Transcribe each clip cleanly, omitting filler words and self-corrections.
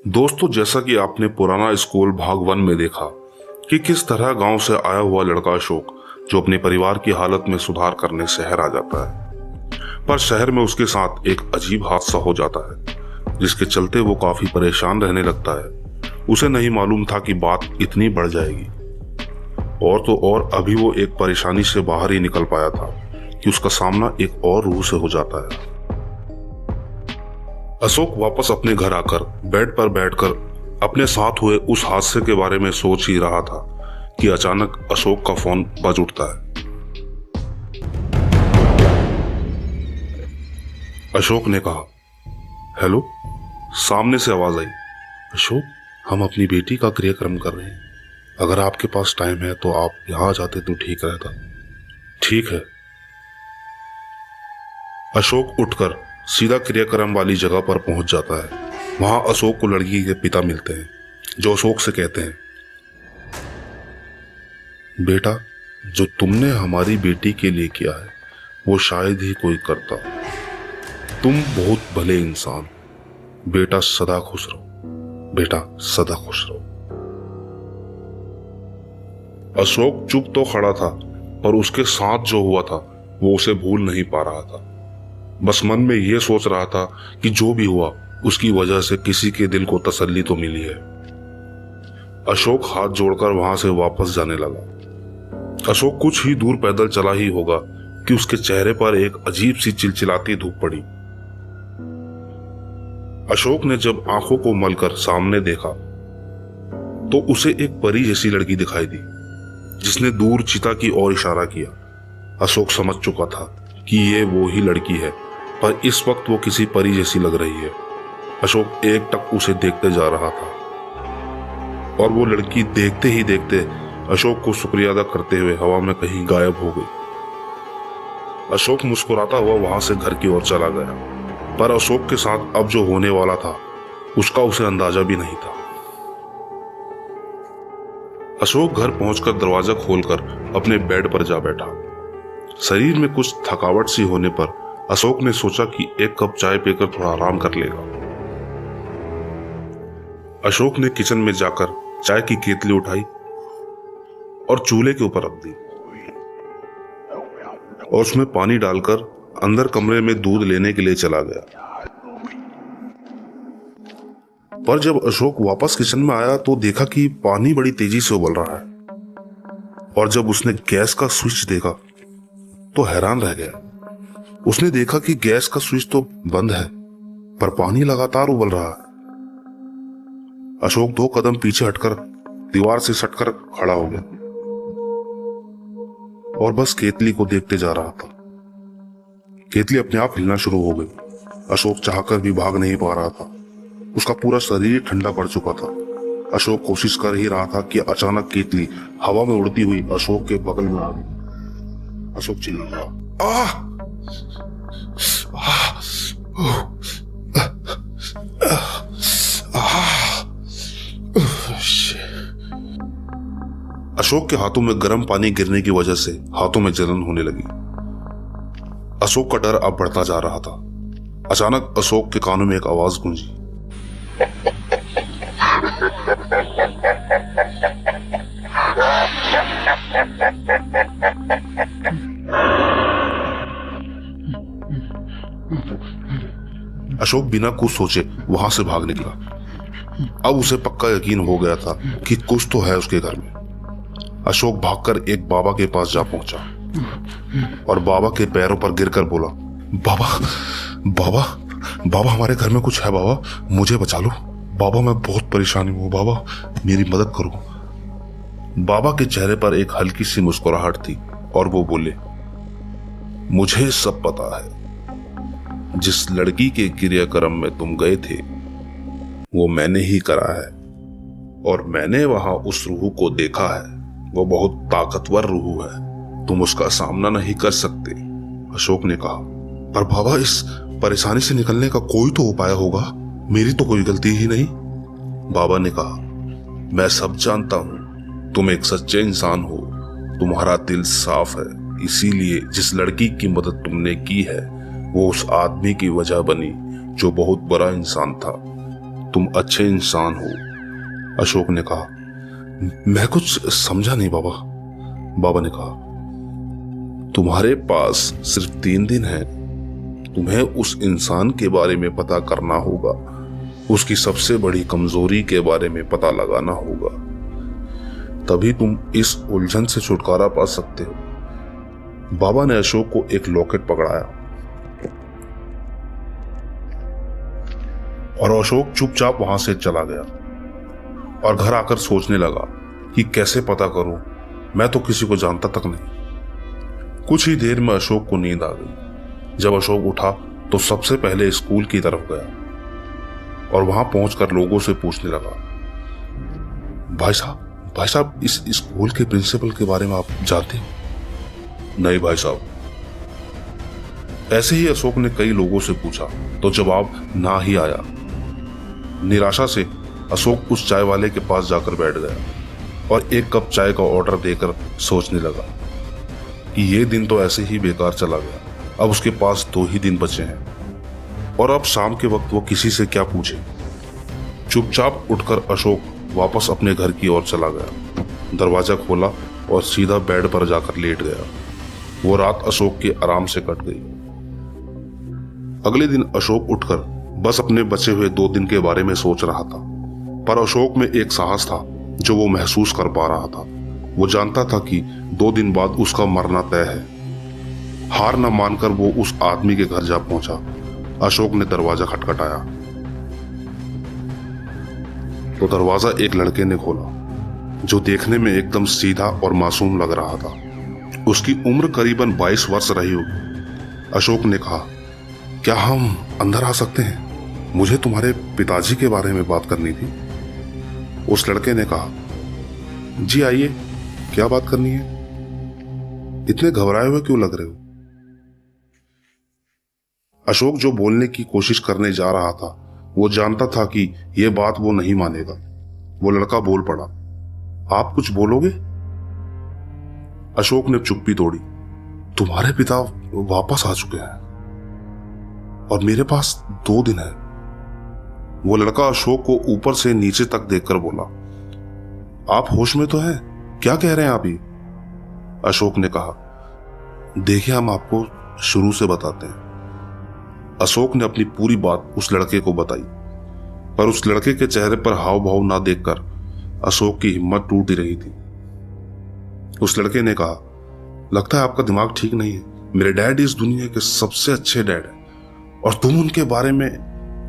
दोस्तों, जैसा कि आपने पुराना स्कूल भाग 1 में देखा कि किस तरह गांव से आया हुआ लड़का अशोक जो अपने परिवार की हालत में सुधार करने शहर आ जाता है, पर शहर में उसके साथ एक अजीब हादसा हो जाता है जिसके चलते वो काफी परेशान रहने लगता है। उसे नहीं मालूम था कि बात इतनी बढ़ जाएगी। और तो और अभी वो एक परेशानी से बाहर ही निकल पाया था कि उसका सामना एक और रूह से हो जाता है। अशोक वापस अपने घर आकर बेड पर बैठकर अपने साथ हुए उस हादसे के बारे में सोच ही रहा था कि अचानक अशोक का फोन बज उठता है। अशोक ने कहा, हेलो। सामने से आवाज आई, अशोक, हम अपनी बेटी का क्रियाक्रम कर रहे हैं। अगर आपके पास टाइम है तो आप यहां आ जाते तो ठीक रहता। ठीक है। अशोक उठकर सीधा क्रियाक्रम वाली जगह पर पहुंच जाता है। वहां अशोक को लड़की के पिता मिलते हैं, जो अशोक से कहते हैं, बेटा, जो तुमने हमारी बेटी के लिए किया है वो शायद ही कोई करता। तुम बहुत भले इंसान। बेटा सदा खुश रहो, बेटा सदा खुश रहो। अशोक चुप तो खड़ा था, पर उसके साथ जो हुआ था वो उसे भूल नहीं पा रहा था। बस मन में यह सोच रहा था कि जो भी हुआ उसकी वजह से किसी के दिल को तसल्ली तो मिली है। अशोक हाथ जोड़कर वहां से वापस जाने लगा। अशोक कुछ ही दूर पैदल चला ही होगा कि उसके चेहरे पर एक अजीब सी चिलचिलाती धूप पड़ी। अशोक ने जब आंखों को मलकर सामने देखा तो उसे एक परी जैसी लड़की दिखाई दी जिसने दूर चिता की ओर इशारा किया। अशोक समझ चुका था कि ये वो ही लड़की है, पर इस वक्त वो किसी परी जैसी लग रही है। अशोक एक टक उसे देखते जा रहा था और वो लड़की देखते ही देखते अशोक को शुक्रिया अदा करते हुए हवा में कहीं गायब हो गई। अशोक मुस्कुराता हुआ वहां से घर की ओर चला गया, पर अशोक के साथ अब जो होने वाला था उसका उसे अंदाजा भी नहीं था। अशोक घर पहुंचकर दरवाजा खोलकर अपने बेड पर जा बैठा। शरीर में कुछ थकावट सी होने पर अशोक ने सोचा कि एक कप चाय पीकर थोड़ा आराम कर लेगा। अशोक ने किचन में जाकर चाय की केतली उठाई और चूल्हे के ऊपर रख दी और उसमें पानी डालकर अंदर कमरे में दूध लेने के लिए चला गया। पर जब अशोक वापस किचन में आया तो देखा कि पानी बड़ी तेजी से उबल रहा है। और जब उसने गैस का स्विच देखा तो हैरान रह गया। उसने देखा कि गैस का स्विच तो बंद है, पर पानी लगातार उबल रहा है। अशोक 2 कदम पीछे हटकर दीवार से सटकर खड़ा हो गया और बस केतली को देखते जा रहा था। केतली अपने आप हिलना शुरू हो गई। अशोक चाहकर भी भाग नहीं पा रहा था। उसका पूरा शरीर ठंडा पड़ चुका था। अशोक कोशिश कर ही रहा था कि अचानक केतली हवा में उड़ती हुई अशोक के बगल में आ गई। अशोक चिल्लाया, आह! अशोक के हाथों में गर्म पानी गिरने की वजह से हाथों में जलन होने लगी। अशोक का डर अब बढ़ता जा रहा था। अचानक अशोक के कानों में एक आवाज गूंजी, अशोक बिना कुछ सोचे वहां से भाग निकला। अब उसे पक्का यकीन हो गया था कि कुछ तो है उसके घर में। अशोक भागकर एक बाबा के पास जा पहुंचा और बाबा के पैरों पर गिरकर बोला, बाबा, बाबा, बाबा, हमारे घर में कुछ है बाबा, मुझे बचा लो बाबा, मैं बहुत परेशानी हूं बाबा, मेरी मदद करो। बाबा के चेहरे पर एक हल्की सी मुस्कुराहट थी और वो बोले, मुझे सब पता है। जिस लड़की के क्रियाक्रम में तुम गए थे वो मैंने ही करा है और मैंने वहां उस रूह को देखा है। वो बहुत ताकतवर रूह है, तुम उसका सामना नहीं कर सकते। अशोक ने कहा, पर बाबा, इस परेशानी से निकलने का कोई तो उपाय होगा, मेरी तो कोई गलती ही नहीं। बाबा ने कहा, मैं सब जानता हूं, तुम एक सच्चे इंसान हो, तुम्हारा दिल साफ है, इसीलिए जिस लड़की की मदद तुमने की है वो उस आदमी की वजह बनी जो बहुत बड़ा इंसान था। तुम अच्छे इंसान हो। अशोक ने कहा। मैं कुछ समझा नहीं बाबा। बाबा ने कहा, तुम्हारे पास सिर्फ 3 दिन है। तुम्हें उस इंसान के बारे में पता करना होगा, उसकी सबसे बड़ी कमजोरी के बारे में पता लगाना होगा, तभी तुम इस उलझन से छुटकारा पा सकते हो। बाबा ने अशोक को एक लॉकेट पकड़ाया और अशोक चुपचाप वहां से चला गया और घर आकर सोचने लगा कि कैसे पता करूं, मैं तो किसी को जानता तक नहीं। कुछ ही देर में अशोक को नींद आ गई। जब अशोक उठा तो सबसे पहले स्कूल की तरफ गया और वहां पहुंचकर लोगों से पूछने लगा, भाई साहब इस स्कूल के प्रिंसिपल के बारे में आप जानते हो? नहीं भाई साहब। ऐसे ही अशोक ने कई लोगों से पूछा तो जवाब ना ही आया। निराशा से अशोक उस चाय वाले के पास जाकर बैठ गया और एक कप चाय का ऑर्डर देकर सोचने लगा कि ये दिन तो ऐसे ही बेकार चला गया। अब उसके पास 2 ही दिन बचे हैं और अब शाम के वक्त वो किसी से क्या पूछे। चुपचाप उठकर अशोक वापस अपने घर की ओर चला गया। दरवाजा खोला और सीधा बेड पर जाकर लेट गया। वो रात अशोक के आराम से कट गई। अगले दिन अशोक उठकर बस अपने बचे हुए 2 दिन के बारे में सोच रहा था, पर अशोक में एक साहस था जो वो महसूस कर पा रहा था। वो जानता था कि 2 दिन बाद उसका मरना तय है। हार न मानकर वो उस आदमी के घर जा पहुंचा। अशोक ने दरवाजा खटखटाया तो दरवाजा एक लड़के ने खोला जो देखने में एकदम सीधा और मासूम लग रहा था। उसकी उम्र करीबन 22 वर्ष रही होगी। अशोक ने कहा, क्या हम अंदर आ सकते हैं? मुझे तुम्हारे पिताजी के बारे में बात करनी थी। उस लड़के ने कहा, जी आइए, क्या बात करनी है? इतने घबराए हुए क्यों लग रहे हो? अशोक जो बोलने की कोशिश करने जा रहा था, वो जानता था कि यह बात वो नहीं मानेगा। वो लड़का बोल पड़ा, आप कुछ बोलोगे? अशोक ने चुप्पी तोड़ी। तुम्हारे पिता वापस आ चुके हैं और मेरे पास 2 दिन है। वो लड़का अशोक को ऊपर से नीचे तक देखकर बोला, आप होश में तो हैं? क्या कह रहे हैं आप ये? अशोक ने कहा, देखिए हम आपको शुरू से बताते हैं। अशोक ने अपनी पूरी बात उस लड़के को बताई, पर उस लड़के के चेहरे पर हाव भाव ना देखकर अशोक की हिम्मत टूट ही रही थी। उस लड़के ने कहा, लगता है आपका दिमाग ठीक नहीं है। मेरे डैड इस दुनिया के सबसे अच्छे डैड हैं और तुम उनके बारे में,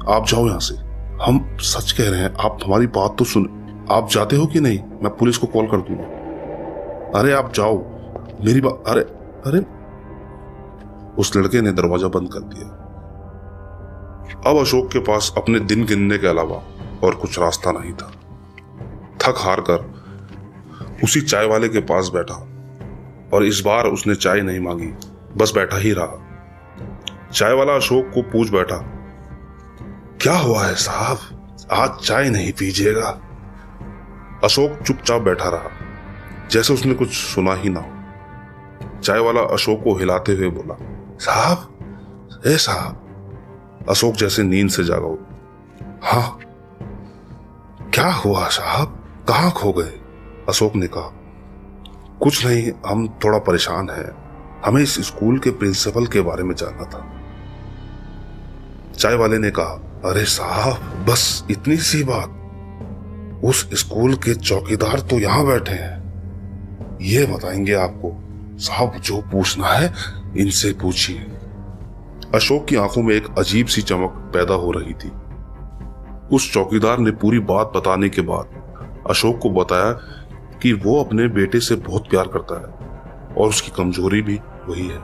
आप जाओ यहां से। हम सच कह रहे हैं, आप हमारी बात तो सुन। आप जाते हो कि नहीं? मैं पुलिस को कॉल कर दूंगा। अरे आप जाओ, मेरी बात। अरे अरे उस लड़के ने दरवाजा बंद कर दिया। अब अशोक के पास अपने दिन गिनने के अलावा और कुछ रास्ता नहीं था। थक हार कर उसी चाय वाले के पास बैठा और इस बार उसने चाय नहीं मांगी, बस बैठा ही रहा। चाय वाला अशोक को पूछ बैठा, क्या हुआ है साहब, आज चाय नहीं पीजिएगा? अशोक चुपचाप बैठा रहा, जैसे उसने कुछ सुना ही ना हो। चाय वाला अशोक को हिलाते हुए बोला, साहब, ए साहब। अशोक जैसे नींद से जागा हो। हाँ, क्या हुआ साहब, कहाँ खो गए? अशोक ने कहा, कुछ नहीं, हम थोड़ा परेशान हैं। हमें इस स्कूल के प्रिंसिपल के बारे में जानना था। चाय वाले ने कहा, अरे साहब, बस इतनी सी बात? उस स्कूल के चौकीदार तो यहां बैठे हैं, ये बताएंगे आपको। साहब, जो पूछना है इनसे पूछिए। अशोक की आंखों में एक अजीब सी चमक पैदा हो रही थी। उस चौकीदार ने पूरी बात बताने के बाद अशोक को बताया कि वो अपने बेटे से बहुत प्यार करता है और उसकी कमजोरी भी वही है।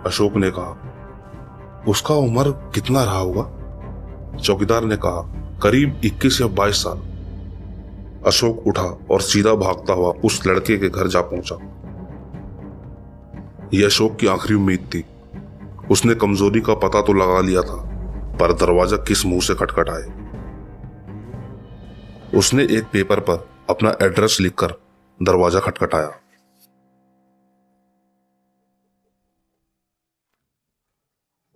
अशोक ने कहा, उसका उम्र कितना रहा होगा? चौकीदार ने कहा, करीब 21 या 22 साल। अशोक उठा और सीधा भागता हुआ उस लड़के के घर जा पहुंचा। यह अशोक की आखिरी उम्मीद थी। उसने कमजोरी का पता तो लगा लिया था, पर दरवाजा किस मुंह से खटखटाए। उसने एक पेपर पर अपना एड्रेस लिखकर दरवाजा खटखटाया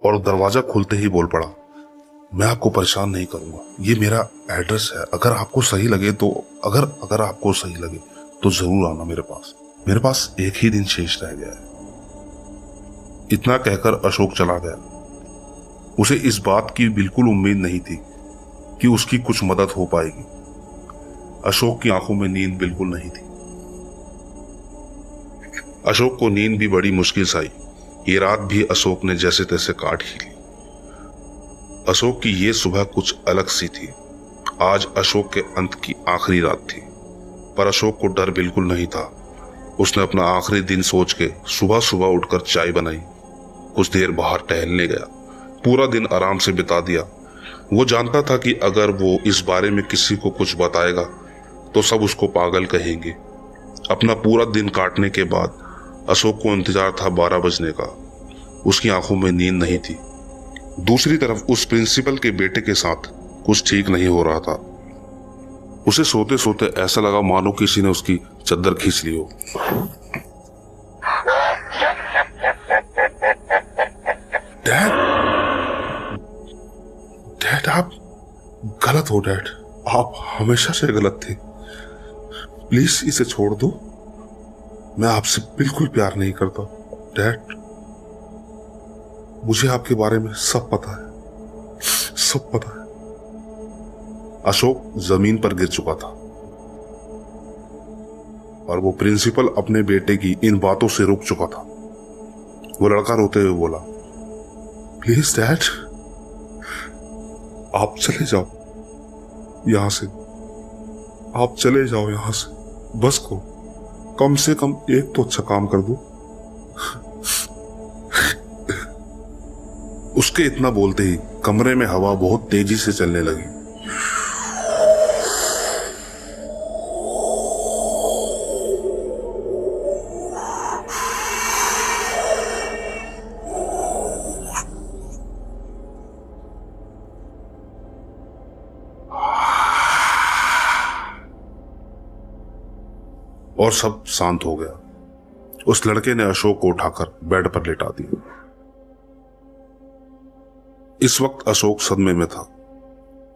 और दरवाजा खुलते ही बोल पड़ा, मैं आपको परेशान नहीं करूंगा, ये मेरा एड्रेस है। अगर आपको सही लगे तो अगर आपको सही लगे तो जरूर आना मेरे पास। मेरे पास एक ही दिन शेष रह गया है। इतना कहकर अशोक चला गया। उसे इस बात की बिल्कुल उम्मीद नहीं थी कि उसकी कुछ मदद हो पाएगी। अशोक की आंखों में नींद बिल्कुल नहीं थी। अशोक को नींद भी बड़ी मुश्किल से आई। ये रात भी अशोक ने जैसे तैसे काट ही ली। अशोक की ये सुबह कुछ अलग सी थी। आज अशोक के अंत की आखिरी रात थी, पर अशोक को डर बिल्कुल नहीं था। उसने अपना आखिरी दिन सोच के सुबह सुबह उठकर चाय बनाई, कुछ देर बाहर टहलने गया, पूरा दिन आराम से बिता दिया। वो जानता था कि अगर वो इस बारे में किसी को कुछ बताएगा तो सब उसको पागल कहेंगे। अपना पूरा दिन काटने के बाद अशोक को इंतजार था 12 बजने का। उसकी आंखों में नींद नहीं थी। दूसरी तरफ उस प्रिंसिपल के बेटे के साथ कुछ ठीक नहीं हो रहा था। उसे सोते सोते ऐसा लगा मानो किसी ने उसकी चद्दर खींच ली हो। डैड, डैड आप गलत हो। डैड, आप हमेशा से गलत थे। प्लीज इसे छोड़ दो। मैं आपसे बिल्कुल प्यार नहीं करता। डैड, मुझे आपके बारे में सब पता है, सब पता है। अशोक जमीन पर गिर चुका था और वो प्रिंसिपल अपने बेटे की इन बातों से रुक चुका था। वो लड़का रोते हुए बोला, प्लीज डैड, आप चले जाओ यहां से। आप चले जाओ यहां से। बस को कम से कम एक तो अच्छा काम कर दो। उसके इतना बोलते ही कमरे में हवा बहुत तेजी से चलने लगी। और सब शांत हो गया। उस लड़के ने अशोक को उठाकर बेड पर लेटा दिया। इस वक्त अशोक सदमे में था,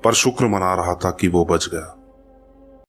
पर शुक्र मना रहा था कि वो बच गया।